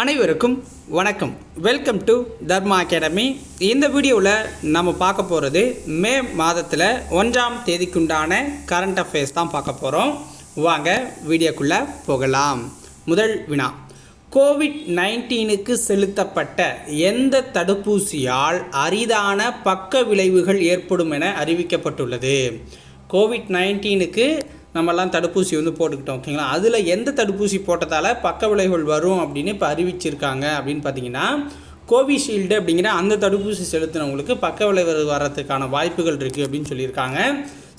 அனைவருக்கும் வணக்கம். Welcome to Dharma academy. இந்த வீடியோவில் நம்ம பார்க்க போகிறது மே மாதத்தில் 1ஆம் தேதிக்குண்டான கரண்ட் அஃபேர்ஸ் தான் பார்க்க போகிறோம். வாங்க வீடியோக்குள்ளே போகலாம். முதல் வினா, கோவிட்-19க்கு செலுத்தப்பட்ட எந்த தடுப்பூசியால் அரிதான பக்க விளைவுகள் ஏற்படும் என அறிவிக்கப்பட்டுள்ளது? கோவிட்-19க்கு நம்மலாம் தடுப்பூசி போட்டுக்கிட்டோம், ஓகேங்களா? அதில் எந்த தடுப்பூசி போட்டதால் பக்க விளைவுகள் வரும் அப்படின்னு இப்போ அறிவிச்சிருக்காங்க அப்படின்னு பார்த்தீங்கன்னா, கோவிஷீல்டு அப்படிங்கிற அந்த தடுப்பூசி செலுத்தினவங்களுக்கு பக்க விளைவு வர்றதுக்கான வாய்ப்புகள் இருக்குது அப்படின்னு சொல்லியிருக்காங்க.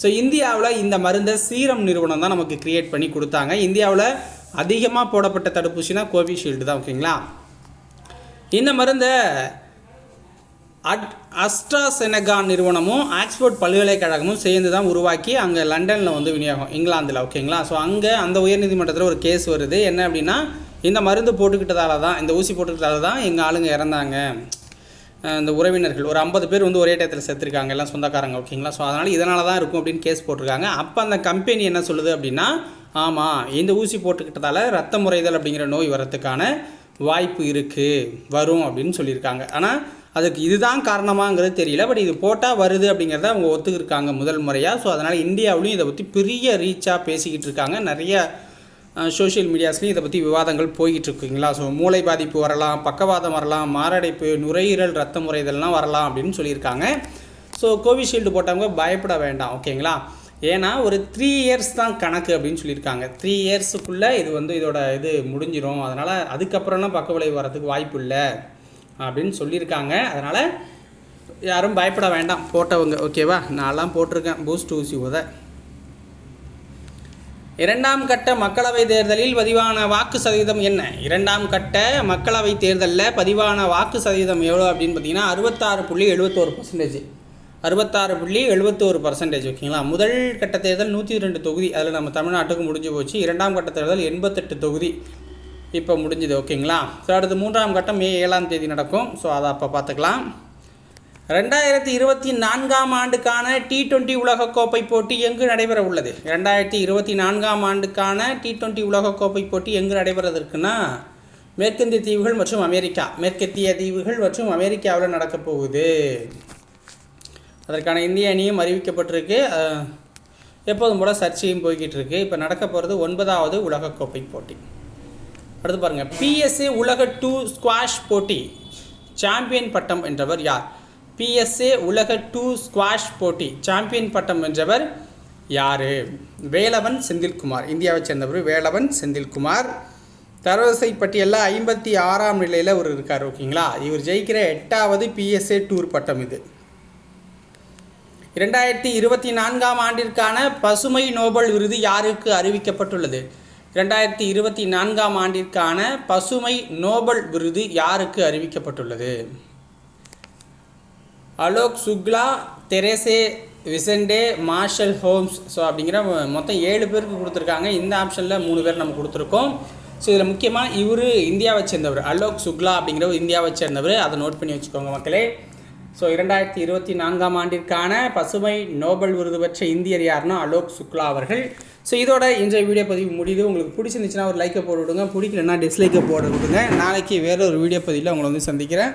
ஸோ இந்தியாவில் இந்த மருந்தை சீரம் நிறுவனம் தான் நமக்கு கிரியேட் பண்ணி கொடுத்தாங்க. இந்தியாவில் அதிகமாக போடப்பட்ட தடுப்பூசினா கோவிஷீல்டு தான், ஓகேங்களா? இந்த மருந்தை அஸ்ட்ராசெனகா நிறுவனமும் ஆக்ஸ்போர்ட் பல்கலைக்கழகமும் சேர்ந்து தான் உருவாக்கி அங்கே லண்டனில் விநியோகம், இங்கிலாந்தில், ஓகேங்களா? ஸோ அங்கே அந்த உயர்நீதிமன்றத்தில் ஒரு கேஸ் வருது. என்ன அப்படின்னா, இந்த மருந்து போட்டுக்கிட்டதால தான், இந்த ஊசி போட்டுக்கிட்டதால தான் எங்கள் ஆளுங்க இறந்தாங்க, இந்த உறவினர்கள் ஒரு 50 பேர் ஒரே டயத்தில் செத்துருக்காங்க, எல்லாம் சொந்தக்காரங்க, ஓகேங்களா? ஸோ அதனால் இதனால தான் இருக்கும் அப்படின்னு கேஸ் போட்டிருக்காங்க. அப்போ அந்த கம்பெனி என்ன சொல்லுது அப்படின்னா, ஆமாம், இந்த ஊசி போட்டுக்கிட்டதால ரத்த முறைதல் அப்படிங்கிற நோய் வரத்துக்கான வாய்ப்பு இருக்குது, வரும் அப்படின்னு சொல்லியிருக்காங்க. ஆனால் அதுக்கு இதுதான் காரணமாங்கிறது தெரியல. பட் இது போட்டால் வருது அப்படிங்கிறத அவங்க ஒத்துக்கிருக்காங்க முதல் முறையாக. ஸோ அதனால் இந்தியாவிலையும் இதை பற்றி பெரிய ரீச்சாக பேசிக்கிட்டு இருக்காங்க. நிறைய சோஷியல் மீடியாஸ்லையும் இதை பற்றி விவாதங்கள் போய்கிட்டு இருக்குங்களா? ஸோ மூளை பாதிப்பு வரலாம், பக்கவாதம் வரலாம், மாரடைப்பு, நுரையீரல், ரத்த முறைதெல்லாம் வரலாம் அப்படின்னு சொல்லியிருக்காங்க. ஸோ கோவிஷீல்டு போட்டவங்க பயப்பட வேண்டாம், ஓகேங்களா? ஏன்னா ஒரு 3 இயர்ஸ் தான் கணக்கு அப்படின்னு சொல்லியிருக்காங்க. 3 இயர்ஸுக்குள்ளே இதோட முடிஞ்சிடும். அதனால் அதுக்கப்புறம்லாம் பக்க விளைவு வரதுக்கு வாய்ப்பு இல்லை அப்படின்னு சொல்லியிருக்காங்க. அதனால் யாரும் பயப்பட வேண்டாம் போட்டவங்க, ஓகேவா? நான்லாம் போட்டிருக்கேன் பூஸ்ட் ஊசி உத. 2ஆம் கட்ட மக்களவை தேர்தலில் பதிவான வாக்கு சதவீதம் என்ன? 2ஆம் கட்ட மக்களவை தேர்தலில் பதிவான வாக்கு சதவீதம் எவ்வளோ அப்படின்னு பார்த்தீங்கன்னா 66.71%. 66.71%, ஓகேங்களா? முதல் கட்ட தேர்தல் 102 தொகுதி, அதில் நம்ம தமிழ்நாட்டுக்கு முடிஞ்சு போச்சு. 2ஆம் கட்ட தேர்தல் 88 தொகுதி இப்போ முடிஞ்சுது, ஓகேங்களா? ஸோ அடுத்து 3ஆம் கட்டம் மே 7ஆம் தேதி நடக்கும். ஸோ அதை அப்போ பார்த்துக்கலாம். 2024ஆம் ஆண்டுக்கான T20 உலகக்கோப்பை போட்டி எங்கு நடைபெற உள்ளது? 2024ஆம் ஆண்டுக்கான T20 உலகக்கோப்பை போட்டி எங்கு நடைபெறதற்குன்னா மேற்கத்திய தீவுகள் மற்றும் அமெரிக்கா, மேற்கத்திய தீவுகள் மற்றும் அமெரிக்காவில் நடக்கப் போகுது. அதற்கான இந்திய அணியும் அறிவிக்கப்பட்டிருக்கு. எப்போதும் போல் சர்ச்சையும் போய்கிட்டு இருக்கு. இப்போ நடக்க போகிறது 9வது உலகக்கோப்பை போட்டி. அடுத்து பாருங்கள், PSA உலக 2 ஸ்குவாஷ் போட்டி சாம்பியன் பட்டம் வென்றவர் யார்? PSA உலக 2 ஸ்குவாஷ் போட்டி சாம்பியன் பட்டம் வென்றவர் யார்? வேலவன் செந்தில்குமார், இந்தியாவை சேர்ந்தவர் வேலவன் செந்தில்குமார். தரவரிசை பட்டியலில் 56ஆம் நிலையில் அவர் இருக்கார், ஓகேங்களா? இவர் ஜெயிக்கிற 8வது PSA டூர் பட்டம் இது. 2024ஆம் ஆண்டிற்கான பசுமை நோபல் விருது யாருக்கு அறிவிக்கப்பட்டுள்ளது? 2024ஆம் ஆண்டிற்கான பசுமை நோபல் விருது யாருக்கு அறிவிக்கப்பட்டுள்ளது? Alok Shukla, Teresa Vicente, Marshall Holmes. So அப்படிங்கிற மொத்தம் 7 பேருக்கு கொடுத்துருக்காங்க. இந்த ஆப்ஷனில் 3 பேர் நம்ம கொடுத்துருக்கோம். ஸோ இதில் முக்கியமாக இவர் இந்தியாவை சேர்ந்தவர், அலோக் சுக்லா அப்படிங்கிறவர் இந்தியாவை சேர்ந்தவர். அதை நோட் பண்ணி வச்சுக்கோங்க மக்களே. ஸோ 2024ஆம் ஆண்டிற்கான பசுமை நோபல் விருது பெற்ற இந்தியர் யாருன்னா அலோக் சுக்லா அவர்கள். ஸோ இதோட இன்றைய வீடியோ பதிவு முடியுது. உங்களுக்கு பிடிச்சிருந்துச்சுன்னா ஒரு லைக்கை போட்டு விடுங்க, பிடிக்கலன்னா டிஸ்லைக்கை போட விடுங்க. நாளைக்கு வேறு ஒரு வீடியோ பதிவில் உங்களை சந்திக்கிறேன்.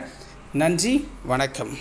நன்றி, வணக்கம்.